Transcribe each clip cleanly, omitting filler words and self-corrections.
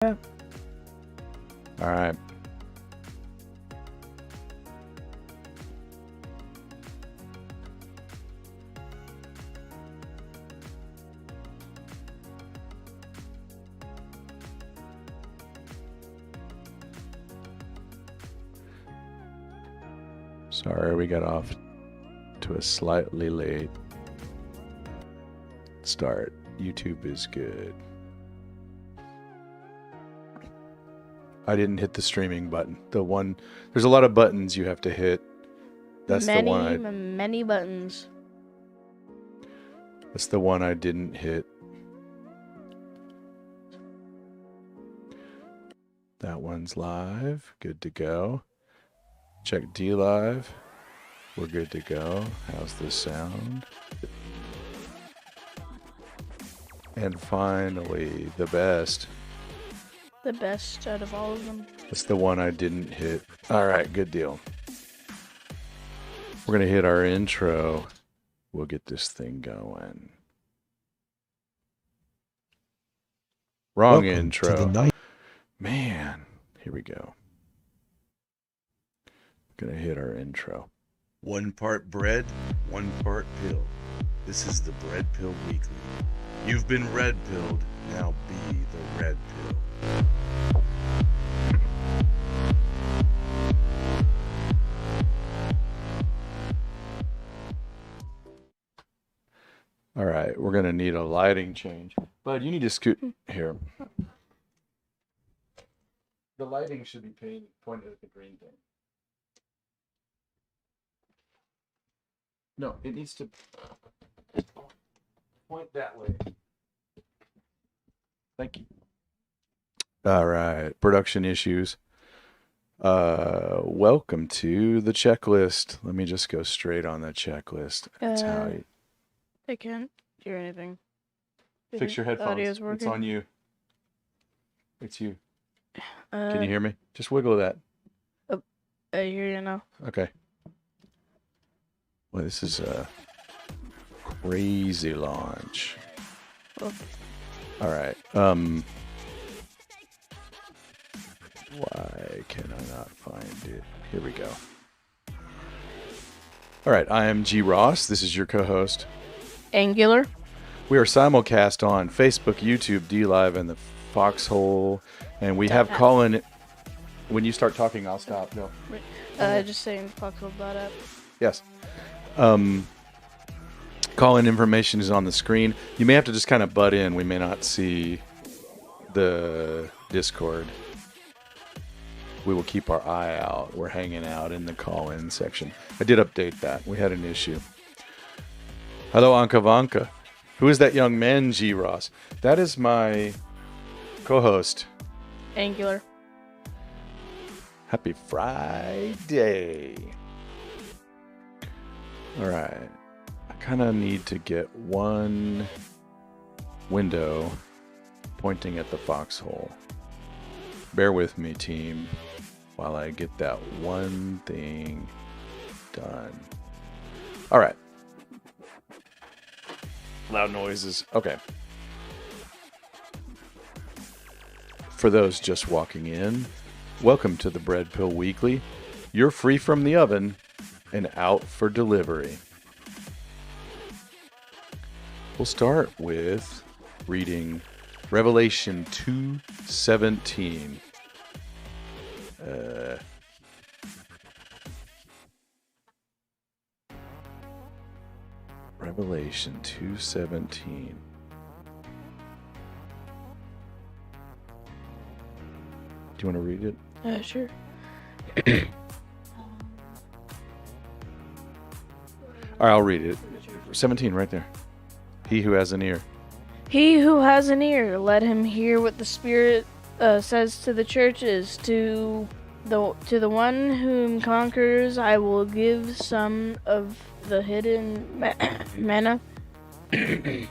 Yeah. All right. Sorry, we got off to a slightly late start. YouTube is good. I didn't hit the streaming button. There's a lot of buttons you have to hit. That's the one many buttons. That's the one I didn't hit. That one's live. Good to go. Check D Live. We're good to go. How's this sound? And finally, the best. The best out of all of them. That's the one I didn't hit. All right, good deal. We're going to hit our intro. We'll get this thing going. Wrong Welcome intro. to the night. Man, here we go. Gonna hit our intro. 1 part bread, 1 part pill. This is the Bread Pill Weekly. You've been red pilled, now be the red pill. All right, we're gonna need a lighting change. Bud, you need to scoot here. The lighting should be pointed at the green thing. No, it needs to point that way. Thank you. All right, production issues. Welcome to the checklist. Let me just go straight on the checklist. That's how you I can't hear anything. fix your headphones. Audio's working. It's on you. It's you. Uh, Can you hear me? Just wiggle that. I hear you now. Okay. Well, this is a crazy launch. Well, All right. Why can I not find it? Here we go. All right. I am G. Ross. This is your co-host. Angular. We are simulcast on Facebook, YouTube, D Live, and the Foxhole. And we have Colin. When you start talking, I'll stop. No. Just saying Foxhole.app. Yes. Call-in information is on the screen. You may have to just kind of butt in. We may not see the Discord. We will keep our eye out. We're hanging out in the call-in section. I did update that. We had an issue. Hello, Anka Vanka. Who is that young man, G. Ross? That is my co-host. Angular. Happy Friday. All right. I kind of need to get one window pointing at the foxhole. Bear with me, team, while I get that one thing done. All right. Loud noises. Okay. For those just walking in, welcome to the Bread Pill Weekly. You're free from the oven and out for delivery. We'll start with reading Revelation 2:17. Revelation 2:17. Do you want to read it? Sure. All right, I'll read it. 17 right there. He who has an ear. He who has an ear, let him hear what the Spirit says to the churches. To the one whom conquers, I will give some of the hidden manna, and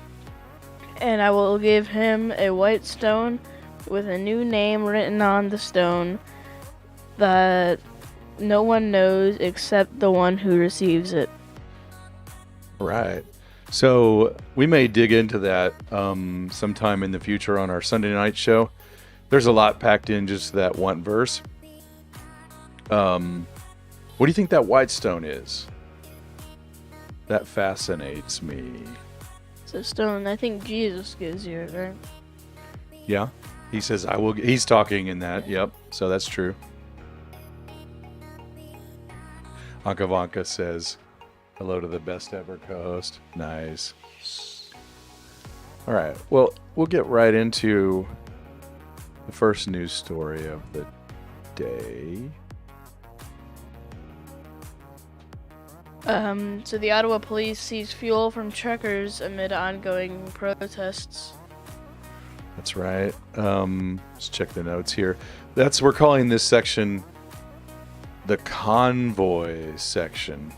I will give him a white stone with a new name written on the stone that no one knows except the one who receives it. Right. So we may dig into that sometime in the future on our Sunday night show. There's a lot packed in just that one verse. What do you think that white stone is? That fascinates me. It's a stone I think Jesus gives you, right? Yeah. He says, I will. He's talking in that. Yep. So that's true. Ankavanka says, hello to the best ever co-host. Nice. All right. Well, we'll get right into the first news story of the day. So the Ottawa police seized fuel from truckers amid ongoing protests. That's right. Let's check the notes here. We're calling this section the convoy section.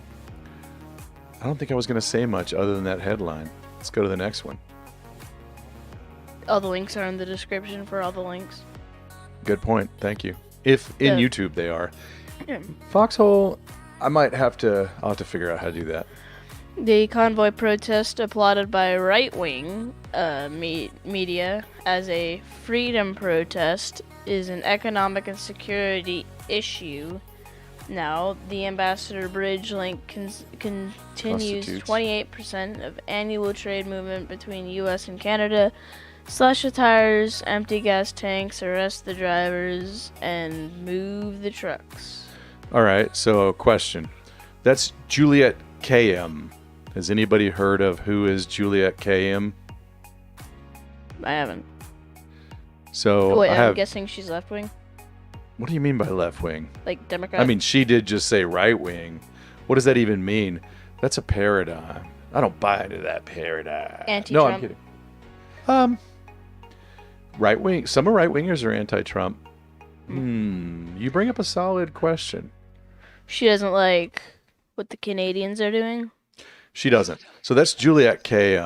I don't think I was going to say much other than that headline. Let's go to the next one. All the links are in the description for all the links. Good point. Thank you. If in Yeah. YouTube they are. Foxhole, I'll have to figure out how to do that. The convoy protest, applauded by right-wing media as a freedom protest, is an economic and security issue. Now, the Ambassador Bridge link continues Constitutes. 28% of annual trade movement between U.S. and Canada. Slash the tires, empty gas tanks, arrest the drivers, and move the trucks. All right, so question. That's Juliet KM. Has anybody heard of who is Juliet KM? I haven't. So Wait, I I'm have. guessing she's left-wing? What do you mean by left wing? Like Democrat? I mean, she did just say right wing. What does that even mean? That's a paradigm. I don't buy into that paradigm. No, I'm Anti-Trump. kidding. Right wing. Some of right wingers are anti-Trump. You bring up a solid question. She doesn't like what the Canadians are doing? She doesn't. So that's Juliet K.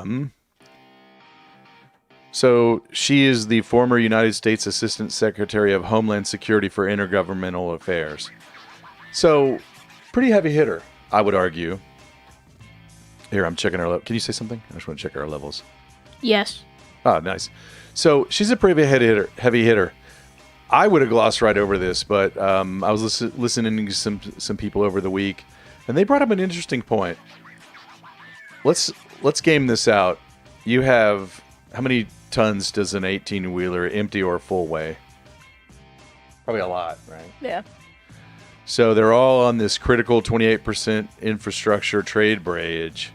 So she is the former United States Assistant Secretary of Homeland Security for Intergovernmental Affairs. So pretty heavy hitter, I would argue. Here, I'm checking her. Can you say something? I just want to check our levels. Yes. Oh, nice. So she's a pretty heavy hitter. I would have glossed right over this, but I was listening to some people over the week, and they brought up an interesting point. Let's game this out. You have, how many tons does an 18-wheeler, empty or full, weigh? Probably a lot, right? Yeah. So they're all on this critical 28% infrastructure trade bridge.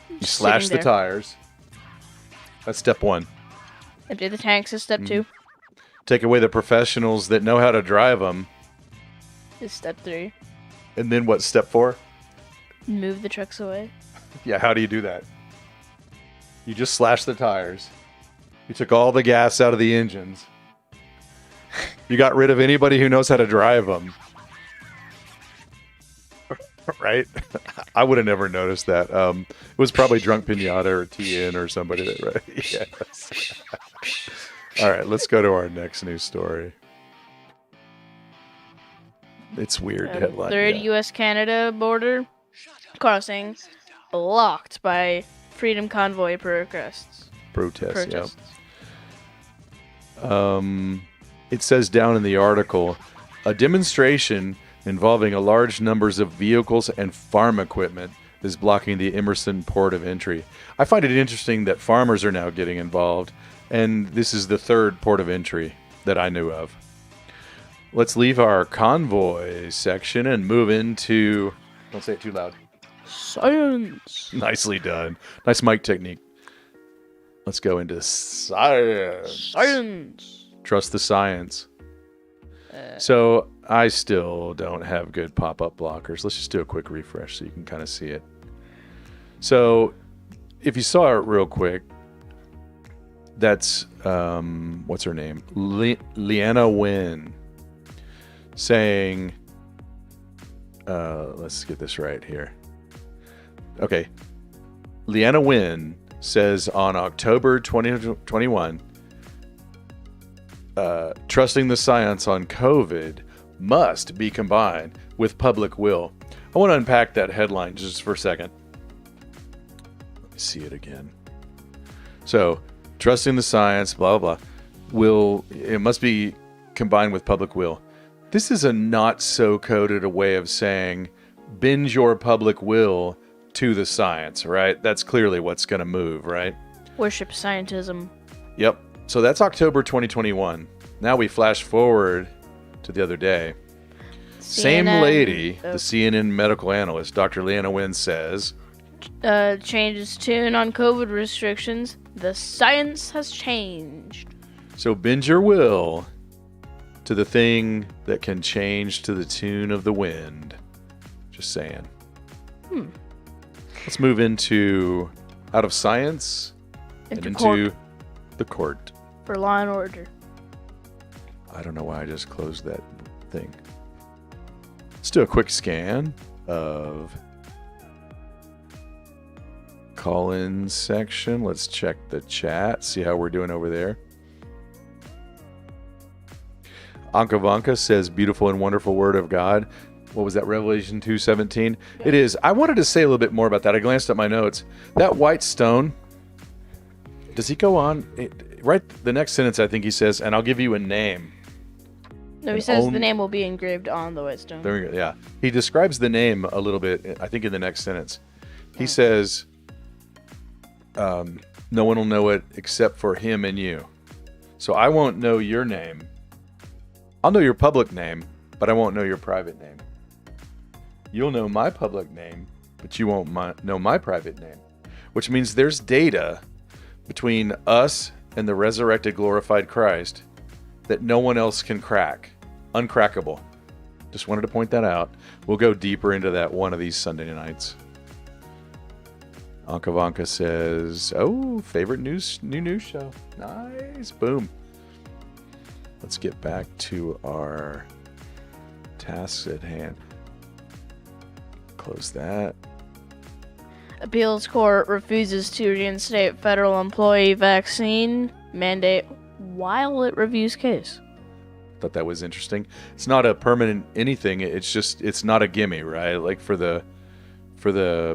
You Just slash sitting the there. tires. That's step one. Empty the tanks is step 2. Take away the professionals that know how to drive them. Is step 3. And then what's step 4? Move the trucks away. Yeah, how do you do that? You just slash the tires. You took all the gas out of the engines. You got rid of anybody who knows how to drive them. Right? I would have never noticed that. It was probably Drunk Pinata or TN or somebody that, right? Yes. All right, let's go to our next news story. It's weird headline. Third yeah. U.S.-Canada border crossing blocked by Freedom Convoy protests. Protests. It says down in the article, a demonstration involving a large numbers of vehicles and farm equipment is blocking the Emerson port of entry. I find it interesting that farmers are now getting involved, and this is the third port of entry that I knew of. Let's leave our convoy section and move into... Don't say it too loud. Science. Nicely done. Nice mic technique. Let's go into science. Science. Trust the science. So I still don't have good pop-up blockers. Let's just do a quick refresh so you can kind of see it. So if you saw it real quick, that's, what's her name? Leanna Wen saying, let's get this right here. Okay. Leanna Wen says on October 2021, trusting the science on COVID must be combined with public will. I want to unpack that headline just for a second. Let me see it again. So, trusting the science, blah, blah, blah. it must be combined with public will. This is a not so coded a way of saying bend your public will to the science, right? That's clearly what's going to move, right? Worship scientism. Yep. So that's October 2021. Now we flash forward to the other day. Same CNN, lady, the CNN medical analyst, Dr. Leanna Wen, says, changes tune on COVID restrictions. The science has changed. so bend your will to the thing that can change to the tune of the wind. Just saying. Let's move into out of science and Into into court the court. for law and order. I don't know why I just closed that thing. Let's do a quick scan of call-in section. Let's check the chat, see how we're doing over there. Ankavanka says, beautiful and wonderful word of God. What was that, Revelation 2:17? It is. I wanted to say a little bit more about that. I glanced at my notes. That white stone, does he go on? Right, the next sentence, I think he says, and I'll give you a name. No, he And says own- the name will be engraved on the white stone. There we go. Yeah. He describes the name a little bit, I think, in the next sentence. He says, no one will know it except for him and you. So I won't know your name. I'll know your public name, but I won't know your private name. You'll know my public name, but you won't know my private name. Which means there's data between us and the resurrected, glorified Christ that no one else can crack. Uncrackable. Just wanted to point that out. We'll go deeper into that one of these Sunday nights. Ankavanka says, oh, favorite new news show. Nice. Boom. Let's get back to our tasks at hand. Close that. Appeals court refuses to reinstate federal employee vaccine mandate while it reviews case. Thought that was interesting. It's not a permanent anything. It's just, it's not a gimme, right? Like for the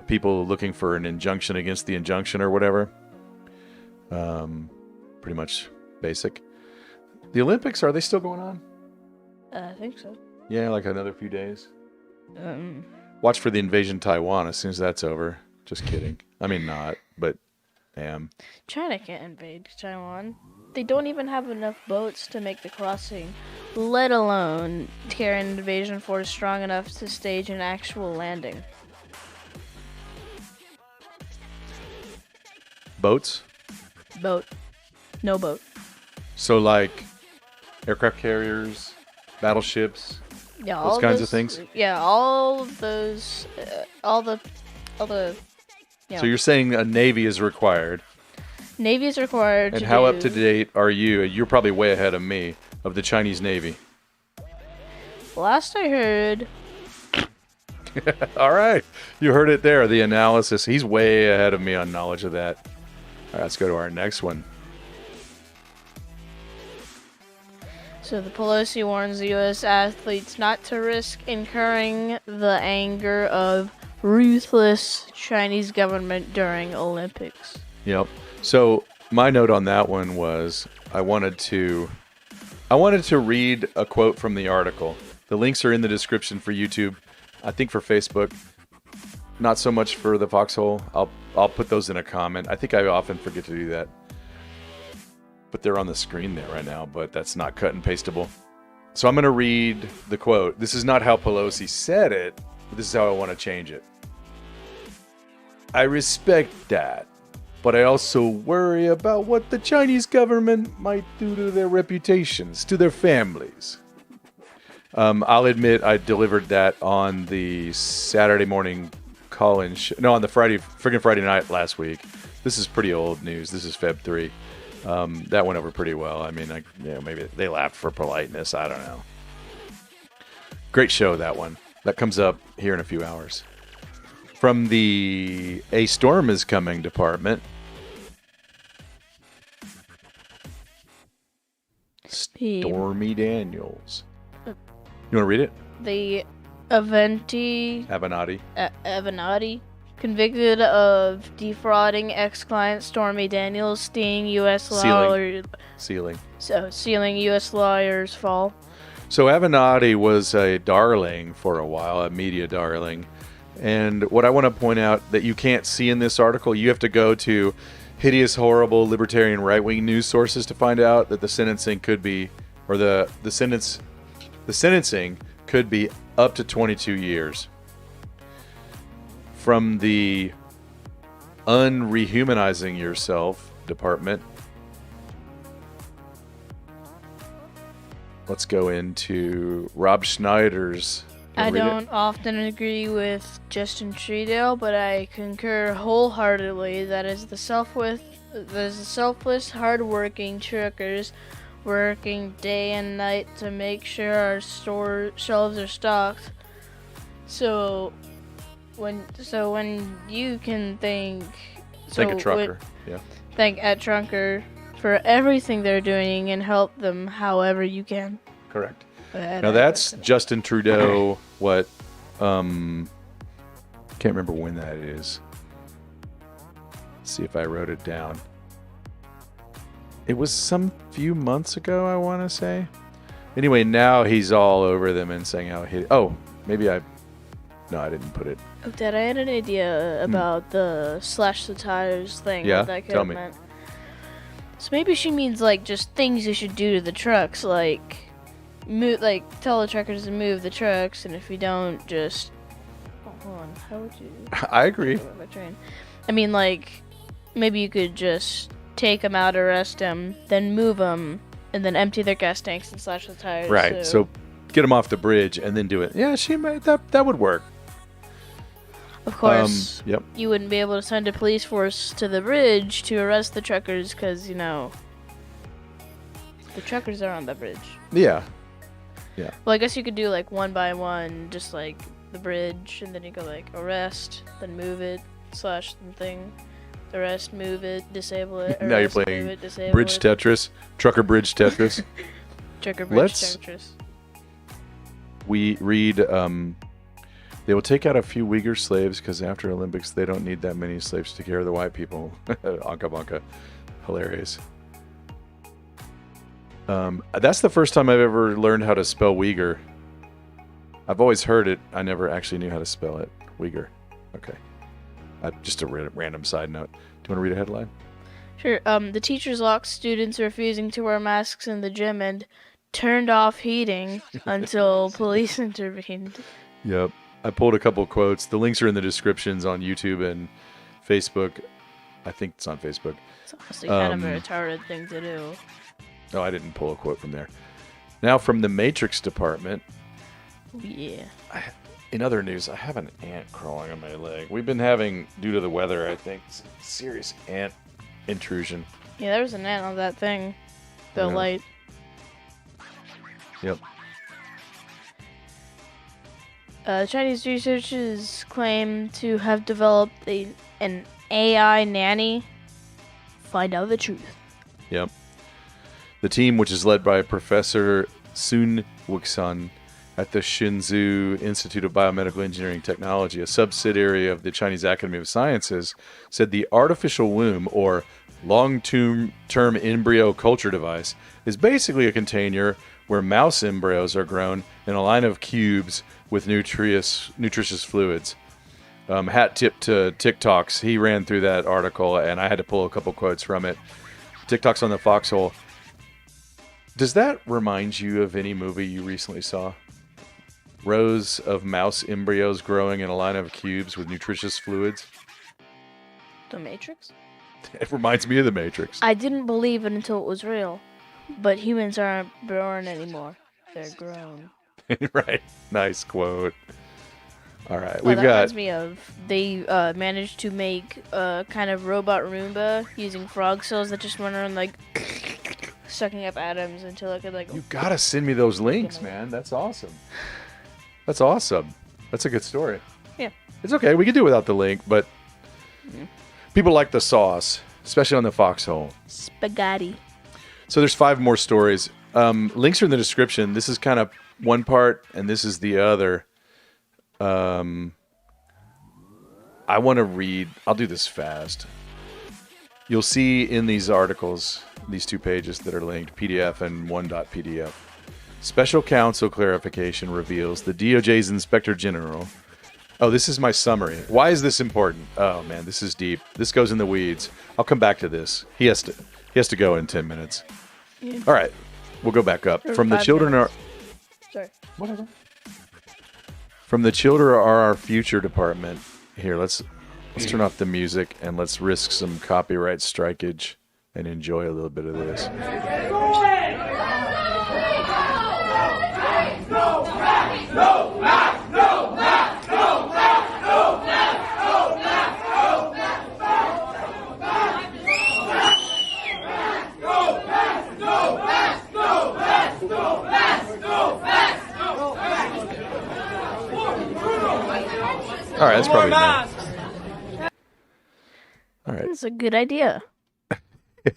people looking for an injunction against the injunction or whatever. Pretty much basic. The Olympics, are they still going on? I think so. Yeah, like another few days. Watch for the invasion of Taiwan as soon as that's over. Just kidding. I mean, not, but damn. China can't invade Taiwan. They don't even have enough boats to make the crossing, let alone carry an invasion force strong enough to stage an actual landing. Boats? Boat. No boat. So like aircraft carriers, battleships. Yeah, Those all kinds of those- things? Yeah, all of those, all the, you know, So you're saying a navy is required. Navy is required And to how do, up to date are you? You're probably way ahead of me of the Chinese Navy. Last I heard, All right. You heard it there. The analysis. He's way ahead of me on knowledge of that. All right, let's go to our next one. so the Pelosi warns the U.S. athletes not to risk incurring the anger of ruthless Chinese government during Olympics. Yep. So my note on that one was I wanted to read a quote from the article. The links are in the description for YouTube. I think for Facebook, not so much for the Foxhole. I'll put those in a comment. I think I often forget to do that. But they're on the screen there right now, but that's not cut and pastable. So I'm going to read the quote. This is not how Pelosi said it, but this is how I want to change it. I respect that, but I also worry about what the Chinese government might do to their reputations, to their families. I'll admit I delivered that on the Saturday morning call-in show. No, on the Friday night last week. This is pretty old news. This is Feb 3. That went over pretty well. I mean, maybe they laughed for politeness. I don't know. Great show, that one. That comes up here in a few hours. From the A Storm is Coming department. Stormy Daniels. You want to read it? The Avenatti Avenatti. convicted of defrauding ex-client Stormy Daniels, sting U.S. law. Sealing. So, sealing U.S. lawyers fall. So Avenatti was a darling for a while, a media darling. And what I want to point out that you can't see in this article, you have to go to hideous, horrible, libertarian, right-wing news sources to find out that the sentencing could be, or the sentencing could be up to 22 years. From the Unrehumanizing Yourself department, let's go into Rob Schneider's. I don't often agree with Justin Trudeau, but I concur wholeheartedly that is the selfless, hardworking truckers working day and night to make sure our store shelves are stocked. So when you can thank a trucker, thank at Trunker for everything they're doing and help them however you can. Correct. Now that's Justin Trudeau. What? Can't remember when that is. Let's see if I wrote it down. It was some few months ago, I want to say. Anyway, now he's all over them and saying how he. Oh, maybe I. No, I didn't put it. Oh, Dad, I had an idea about the slash the tires thing. Yeah, what that could tell have me. meant. So maybe she means like just things you should do to the trucks, like tell the truckers to move the trucks, and if you don't, just hold on. How would you? I agree. I mean, like maybe you could just take them out, arrest them, then move them, and then empty their gas tanks and slash the tires. Right. So get them off the bridge and then do it. Yeah, she might. That would work. Of course, yep. You wouldn't be able to send a police force to the bridge to arrest the truckers because, the truckers are on the bridge. Yeah. Well, I guess you could do, one by one, just, the bridge, and then you go, arrest, then move it, slash the thing, arrest, move it, disable it, arrest, Now you're playing move it, disable Bridge it. Tetris, Trucker Bridge Tetris. Trucker Bridge Tetris. We read, they will take out a few Uyghur slaves because after Olympics, they don't need that many slaves to take care of the white people. Anka Bunka. Hilarious. That's the first time I've ever learned how to spell Uyghur. I've always heard it. I never actually knew how to spell it. Uyghur. Okay. Just a random side note. Do you want to read a headline? Sure. The teachers locked students refusing to wear masks in the gym and turned off heating until police intervened. Yep. I pulled a couple quotes. The links are in the descriptions on YouTube and Facebook. I think it's on Facebook. It's honestly kind of a retarded thing to do. No, I didn't pull a quote from there. Now from the Matrix department. Yeah. In other news, I have an ant crawling on my leg. We've been having, due to the weather, I think, serious ant intrusion. Yeah, there was an ant on that thing. The light. Yep. Chinese researchers claim to have developed an AI nanny. Find out the truth. Yep. The team, which is led by Professor Sun Wuxan at the Shenzhou Institute of Biomedical Engineering Technology, a subsidiary of the Chinese Academy of Sciences, said the artificial womb, or long-term embryo culture device, is basically a container where mouse embryos are grown in a line of cubes with nutritious fluids. Hat tip to TikToks. He ran through that article, and I had to pull a couple quotes from it. TikToks on the foxhole. Does that remind you of any movie you recently saw? Rows of mouse embryos growing in a line of cubes with nutritious fluids? The Matrix? It reminds me of The Matrix. I didn't believe it until it was real. But humans aren't born anymore. They're grown. Right. Nice quote. All right. That reminds me of, they managed to make a kind of robot Roomba using frog cells that just went around, sucking up atoms until it could, You gotta send me those links, man. That's awesome. That's awesome. That's a good story. Yeah. It's okay. We can do without the link, but people like the sauce, especially on the foxhole. Spaghetti. So there's 5 more stories. Links are in the description. This is kind of one part, and this is the other. I want to read. I'll do this fast. you'll see in these articles, these 2 pages that are linked, PDF and 1.pdf. Special counsel clarification reveals the DOJ's Inspector General. Oh, this is my summary. Why is this important? Oh man, this is deep. This goes in the weeds. I'll come back to this. He has to go in 10 minutes. Yeah. All right, we'll go back up. Or From the 5 children minutes. are Sorry. whatever. From the children are our future department. Here, let's turn off the music and let's risk some copyright strikeage and enjoy a little bit of this. All right, that's probably enough. All right, That's a good idea.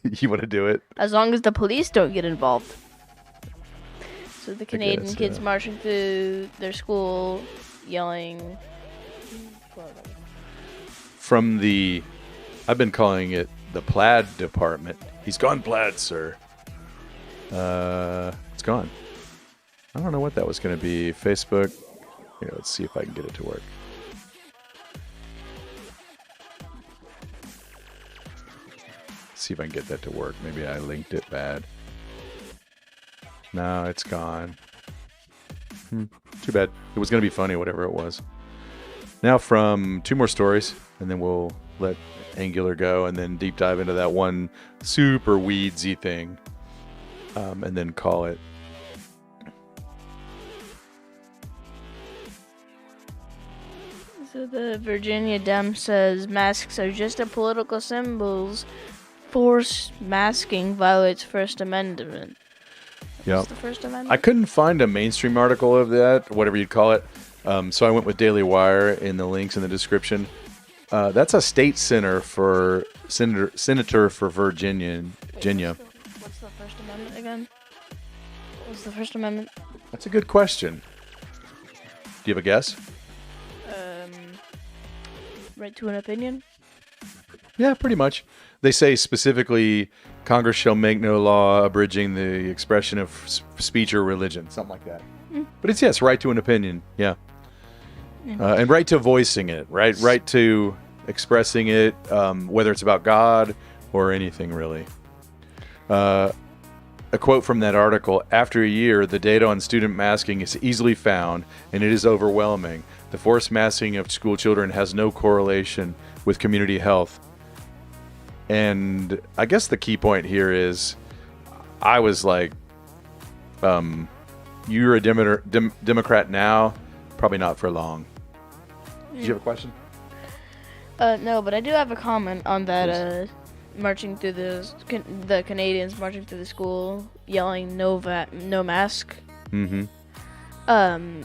you want to do it? As long as the police don't get involved. So the Canadian guess, kids yeah. marching through their school, yelling. From the, I've been calling it the plaid department. He's gone plaid, sir. It's gone. I don't know what that was going to be. Facebook. Here, let's see if I can get it to work. See if I can get that to work. Maybe I linked it bad. No, it's gone. Too bad. It was going to be funny, whatever it was. Now from 2 more stories, and then we'll let Angular go, and then deep dive into that one super weedsy thing, and then call it. So the Virginia Dem says masks are just a political symbols. Forced masking violates First Amendment. Yeah. What's the First Amendment? I couldn't find a mainstream article of that, whatever you'd call it. So I went with Daily Wire in the links in the description. That's a state senator for Virginia. What's the First Amendment again? What's the First Amendment? That's a good question. Do you have a guess? Right to an opinion? Yeah, pretty much. They say specifically, Congress shall make no law abridging the expression of speech or religion, something like that. But it's yes, right to an opinion. Yeah, and right to voicing it, right to expressing it, whether it's about God or anything really. A quote from that article: "After a year, the data on student masking is easily found, and it is overwhelming. The forced masking of school children has no correlation with community health." And I guess the key point here is, I was like, you're a Democrat now, probably not for long. Did you have a question? No, but I do have a comment on that. Marching through the Canadians marching through the school, yelling no mask. Mm-hmm. That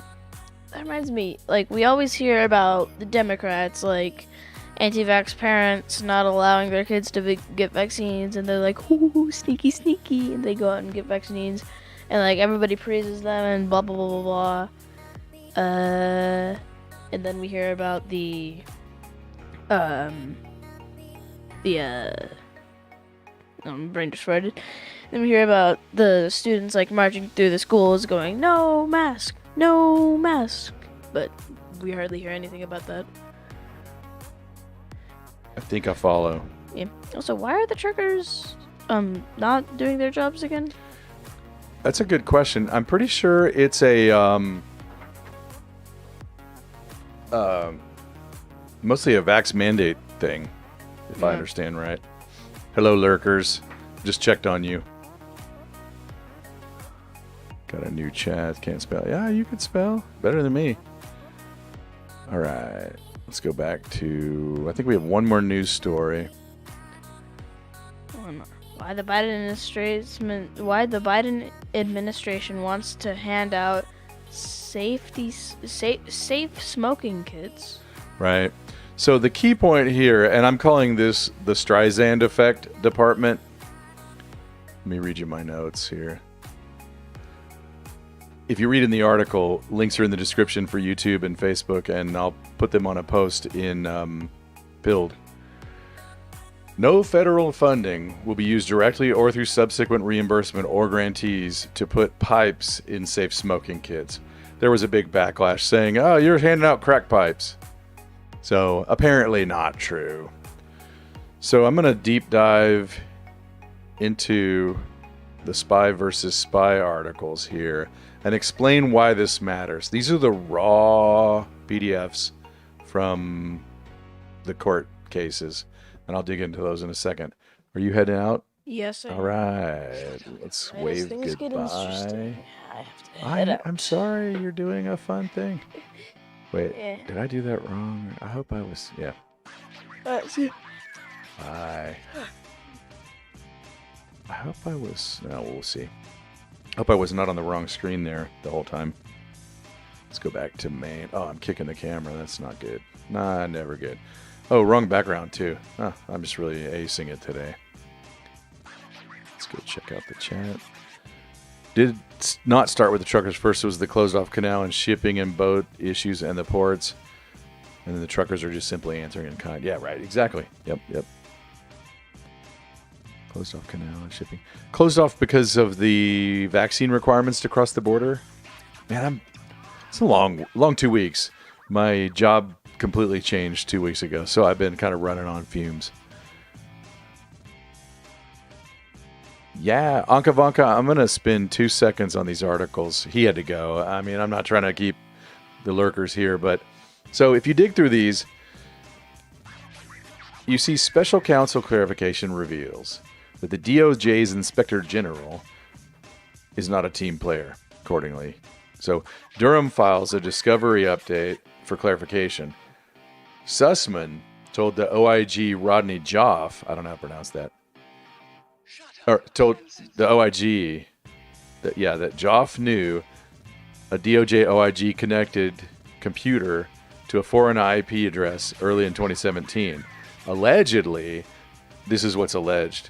reminds me, like, we always hear about the Democrats, like, anti-vax parents not allowing their kids to get vaccines, and they're like, ooh, sneaky, sneaky, and they go out and get vaccines, and, like, everybody praises them, and blah, blah, blah, blah, blah. And then we hear about I'm brain destroyed. Then we hear about the students, like, marching through the schools going, no mask, but we hardly hear anything about that. I think I follow. Yeah. Also, why are the truckers not doing their jobs again? That's a good question. I'm pretty sure it's a mostly a vax mandate thing, if I understand right. Hello, lurkers. Just checked on you. Got a new chat. Can't spell. Yeah, you can spell better than me. All right. Let's go back to, I think we have one more news story. Why the Biden administration wants to hand out safe smoking kits. Right. So the key point here, and I'm calling this the Streisand effect department. Let me read you my notes here. If you read in the article, links are in the description for YouTube and Facebook, and I'll put them on a post in Pilled. No federal funding will be used directly or through subsequent reimbursement or grantees to put pipes in safe smoking kits. There was a big backlash saying, oh, you're handing out crack pipes. So apparently not true. So I'm going to deep dive into the spy versus spy articles here and explain why this matters. These are the raw PDFs from the court cases, and I'll dig into those in a second. Are you heading out? Yes, I All right, let's wave things get goodbye. interesting. I have to head out. I'm sorry, you're doing a fun thing. Wait, Yeah. did I do that wrong? I hope I was. Yeah. See. Bye. I hope I was. No, we'll see. Hope I was not on the wrong screen there the whole time. Let's go back to main. Oh, I'm kicking the camera. That's not good. Nah, never good. Oh, wrong background too. Oh, I'm just really acing it today. Let's go check out the chat. Did not start with the truckers first. It was the closed off canal and shipping and boat issues and the ports. And then the truckers are just simply answering in kind. Yeah, right. Exactly. Yep. Closed off canal and shipping. Closed off because of the vaccine requirements to cross the border. Man, it's a long 2 weeks. My job completely changed 2 weeks ago, so I've been kind of running on fumes. Yeah, Anka Vanka, I'm going to spend 2 seconds on these articles. He had to go. I mean, I'm not trying to keep the lurkers here, but so if you dig through these, you see special counsel clarification reveals that the DOJ's Inspector General is not a team player, accordingly. So Durham files a discovery update for clarification. Sussman told the OIG Rodney Joff, I don't know how to pronounce that, or told the OIG that Joff knew a DOJ OIG connected computer to a foreign IP address early in 2017. Allegedly, this is what's alleged,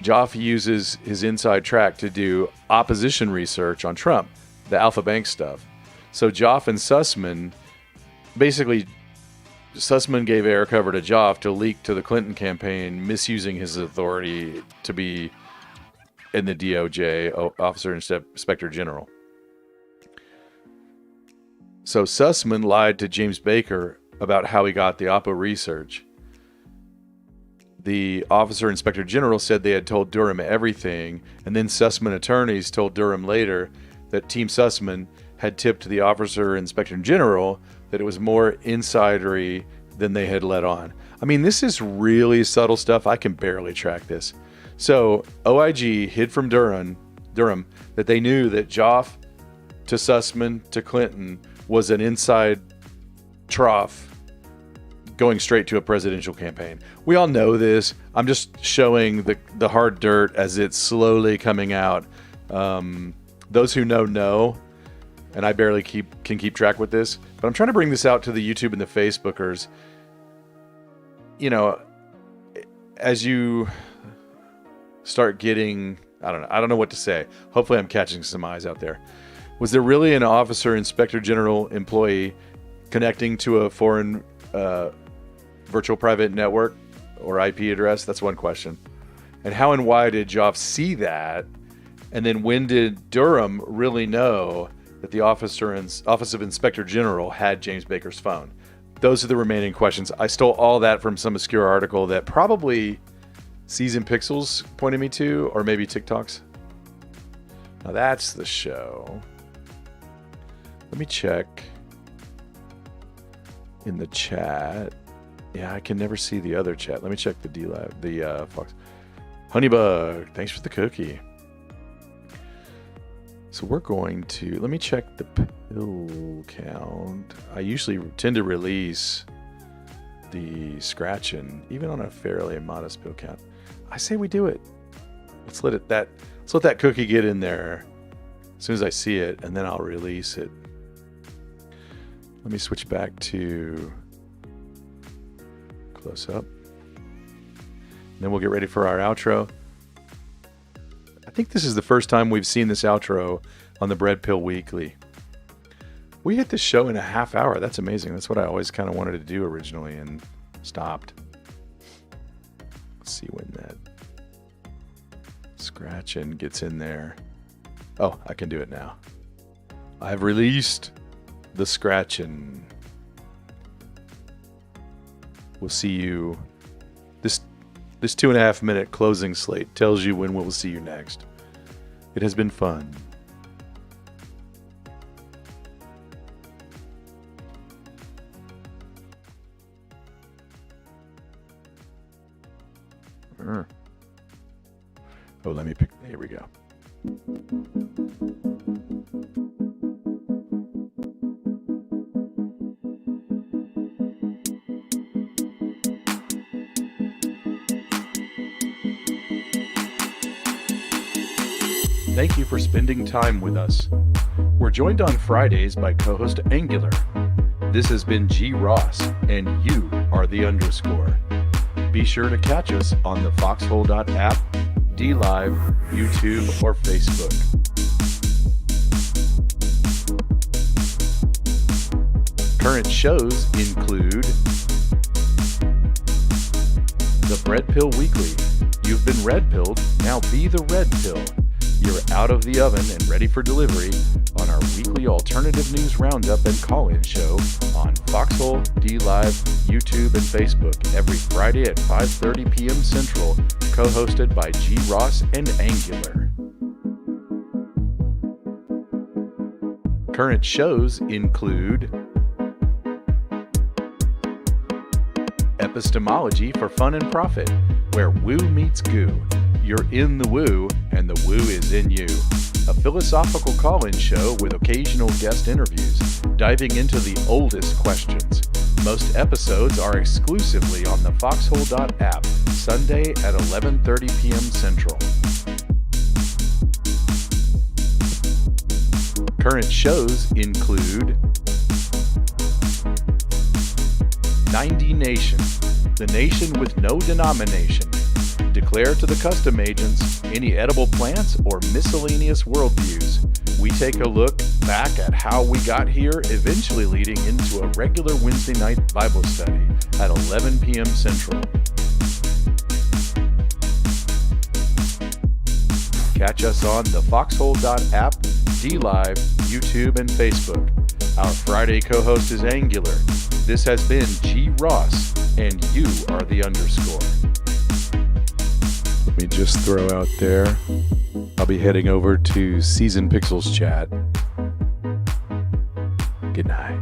Joff uses his inside track to do opposition research on Trump, the Alpha Bank stuff. So Joff and Sussman, basically, Sussman gave air cover to Joff to leak to the Clinton campaign, misusing his authority to be in the DOJ, Officer Inspector General. So Sussman lied to James Baker about how he got the Oppo research. The Officer Inspector General said they had told Durham everything, and then Sussman attorneys told Durham later that Team Sussman had tipped the Officer Inspector General that it was more insidery than they had let on. I mean, this is really subtle stuff. I can barely track this. So OIG hid from Durham that they knew that Joff to Sussman to Clinton was an inside trough going straight to a presidential campaign. We all know this. I'm just showing the hard dirt as it's slowly coming out. Those who know, and I barely can keep track with this, but I'm trying to bring this out to the YouTube and the Facebookers. You know, as you start getting, I don't know what to say. Hopefully I'm catching some eyes out there. Was there really an Officer Inspector General employee connecting to a foreign virtual private network or IP address? That's one question. And how and why did Joff see that? And then when did Durham really know that the Office of Inspector General had James Baker's phone? Those are the remaining questions. I stole all that from some obscure article that probably Season Pixels pointed me to, or maybe TikToks. Now that's the show. Let me check in the chat. Yeah, I can never see the other chat. Let me check the Fox. Honeybug, thanks for the cookie. So we're going to, let me check the pill count. I usually tend to release the scratching, even on a fairly modest pill count. I say we do it. Let's let that cookie get in there as soon as I see it, and then I'll release it. Let me switch back to close up. And then we'll get ready for our outro. I think this is the first time we've seen this outro on the Bread Pill Weekly. We hit this show in a half hour. That's amazing. That's what I always kind of wanted to do originally and stopped. Let's see when that scratching gets in there. Oh, I can do it now. I've released the scratching. We'll see you. This 2.5 minute closing slate tells you when we'll see you next. It has been fun. Oh, let me pick. Here we go. Thank you for spending time with us. We're joined on Fridays by co-host Angular. This has been G. Ross, and you are the underscore. Be sure to catch us on the foxhole.app, DLive, YouTube, or Facebook. Current shows include the Bread Pill Weekly. You've been red pilled, now be the red pill. You're out of the oven and ready for delivery on our weekly alternative news roundup and call-in show on Foxhole, DLive, YouTube, and Facebook every Friday at 5:30 p.m. Central, co-hosted by G. Ross and Angular. Current shows include Epistemology for Fun and Profit, where woo meets goo. You're in the woo, and the woo is in you. A philosophical call-in show with occasional guest interviews, diving into the oldest questions. Most episodes are exclusively on the foxhole.app, Sunday at 11:30 p.m. Central. Current shows include 90 Nation, the nation with no denomination. Declare to the custom agents any edible plants or miscellaneous worldviews. We take a look back at how we got here, eventually leading into a regular Wednesday night Bible study at 11 p.m. Central. Catch us on the foxhole.app, DLive, YouTube, and Facebook. Our Friday co-host is Angular. This has been G. Ross, and you are the underscore. Let me just throw out there, I'll be heading over to Season Pixels chat. Good night.